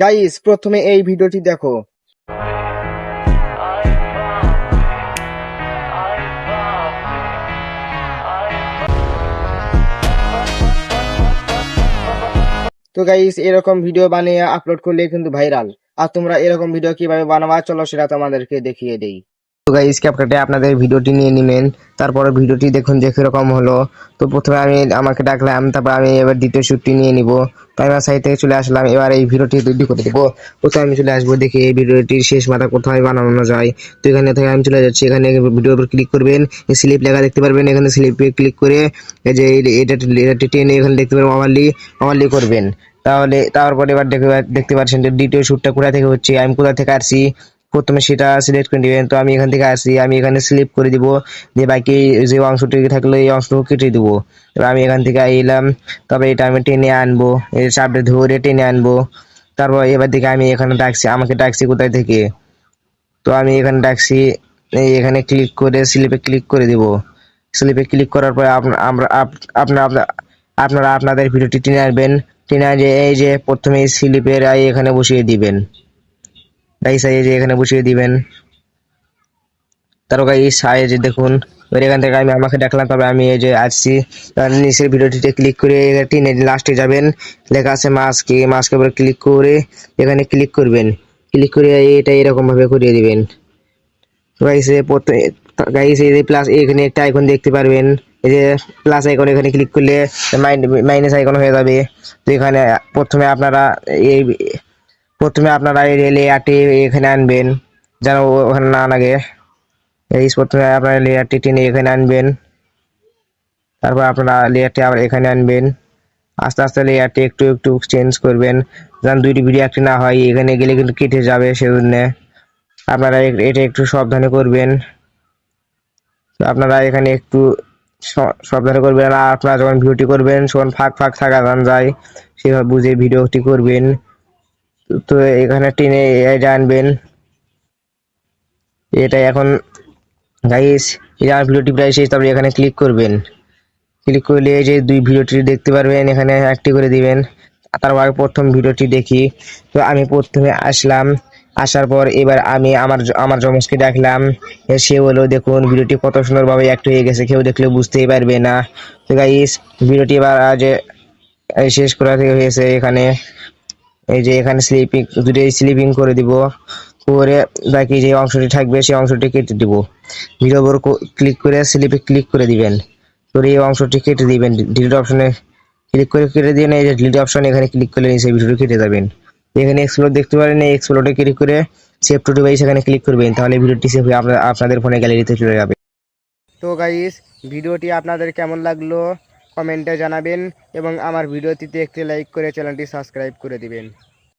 Guys, প্রথমে এই ভিডিওটি দেখো। তো গাইস, এরকম ভিডিও বানিয়ে আপলোড করলে কিন্তু ভাইরাল। আর তোমরা এরকম ভিডিও কিভাবে বানাবা চলো সেটা তোমাদেরকে দেখিয়ে দেই। তো গাইস, ক্যাপকাটে আপনাদের ভিডিওটি নিয়ে নেবেন। তারপরে ভিডিওটি দেখুন যে কিরকম হলো। তো প্রথমে আমি আমাকে ডাকলাম, তারপর আমি এবার দ্বিতীয় শুটটি নিয়ে নিব। তো আমি সাইড থেকে চলে আসলাম, এবার এই ভিডিওটি তৈরি করে দেবো। প্রথমে আমি চলে আসবো, দেখি এই ভিডিওটির শেষ মাথা কোথায় বানানো যায়। তো এখানে থেকে আমি চলে যাচ্ছি, এখানে ভিডিওর উপর ক্লিক করবেন, স্লিপ লেখা দেখতে পারবেন, এখানে স্লিপে ক্লিক করে এই যে এটা টেনে এখানে দেখতে পারবেন ওভারলি করবেন। তারপরে এবার দেখতে পাচ্ছেন যে দ্বিতীয় শ্যুটটা কোথা থেকে হচ্ছে, আমি কোথা থেকে আসছি প্রথমে সেটা সিলেক্ট করে নেবেন। তো আমি এখান থেকে আসছি, আমি এখানে স্লিপ করে দিব, যে বাকি যে অংশটি থাকলো এই অংশটুকু কেটে দিব। এবার আমি এখান থেকে এলাম, তবে এটা আমি টেনে আনবো, এই চাপটা ধরে টেনে আনবো। তারপর এবার দিকে আমি এখানে ডাকছি, আমাকে ডাকছি কোথায় থেকে, তো আমি এখানে ডাকছি, এখানে ক্লিক করে স্লিপে ক্লিক করে দিব। স্লিপে ক্লিক করার পরে আপনারা আপনাদের ভিডিওটি টেনে আনবেন। টেনে যে এই যে প্রথমে স্লিপের এখানে বসিয়ে দিবেন, গাইস এই যে এখানে বসিয়ে দিবেন। তারপর গাইস যে দেখুন, এবার এখান থেকে আমি আমাকে ডাকলাম, তবে আমি এই যে আসছি। নিচের ভিডিওটিতে ক্লিক করে টেনে লাস্টে যাবেন, লেখা আছে মাস্কের উপরে ক্লিক করে এখানে ক্লিক করবেন। ক্লিক করে এটা এরকম ভাবে করিয়ে দিবেন। গাইস এই যে প্লাস এখানে একটা আইকন দেখতে পারবেন, এই যে প্লাস আইকন, এখানে ক্লিক করলে মাইনাস আইকন হয়ে যাবে। তো এখানে এই প্রথমে আপনারা এই লেয়ারটি এখানে আনবেন, যেন ওখানে না লাগে। এই প্রথমে আপনারা লেয়ারটি টেনে এখানে আনবেন, তারপর আপনারা লেয়ারটি আবার এখানে আনবেন। আস্তে আস্তে লেয়ারটি একটু একটু চেঞ্জ করবেন, যেন দুইটি ভিডিও একটি না হয়, এখানে গেলে কিন্তু কেটে যাবে, সেজন্য আপনারা এটা একটু সাবধানে করবেন। আপনারা এখানে একটু সাবধানে করবেন, আর আপনারা যখন ভিডিওটি করবেন তখন ফাঁক থাকা যায়, সেভাবে বুঝে ভিডিওটি করবেন। তো এখানে টেনে এটা আনবেন। এটা এখন গাইস, এই আর ভিডিওটি প্রায় শেষ, তারপরে এখানে ক্লিক করবেন। ক্লিক করলে এই যে দুই ভিডিওটি দেখতে পারবেন, এখানে একটি করে দিবেন। তারপর প্রথম ভিডিওটি দেখি। তো আমি প্রথমে আসলাম, আসার পর এবার আমি আমার জমজকে ডাকলাম, সে হলো দেখুন ভিডিওটি কত সুন্দরভাবে অ্যাক্ট হয়ে গেছে, কেউ দেখলে বুঝতেই পারবে না। তো গাইস, ভিডিওটি এবার শেষ করা হয়েছে। এখানে এই যে এখানে স্লিপিং করে দিব, করে বাকি যে অংশটি থাকবে সেই অংশটি কেটে দিব। ভিডিওর উপর ক্লিক করে স্লিপে ক্লিক করে দিবেন, করে এই অংশটি কেটে দিবেন। ডিলিট অপশনে ক্লিক করে কেটে দিবেন, এই যে ডিলিট অপশন এখানে ক্লিক করলে নিচে ভিডিওটি কেটে যাবেন। এখানে এক্সপ্লোর দেখতে পারেন, এই এক্সপ্লোরে ক্লিক করে সেভ টু ডিভাইস এখানে ক্লিক করবেন, তাহলে ভিডিওটি সেভ হয়ে আপনাদের ফোনে গ্যালারিতে চলে যাবে। তো গাইস, ভিডিওটি আপনাদের কেমন লাগলো কমেন্টে জানাবেন, এবং আমার ভিডিওটিতে একটি লাইক করে চ্যানেলটি সাবস্ক্রাইব করে দিবেন।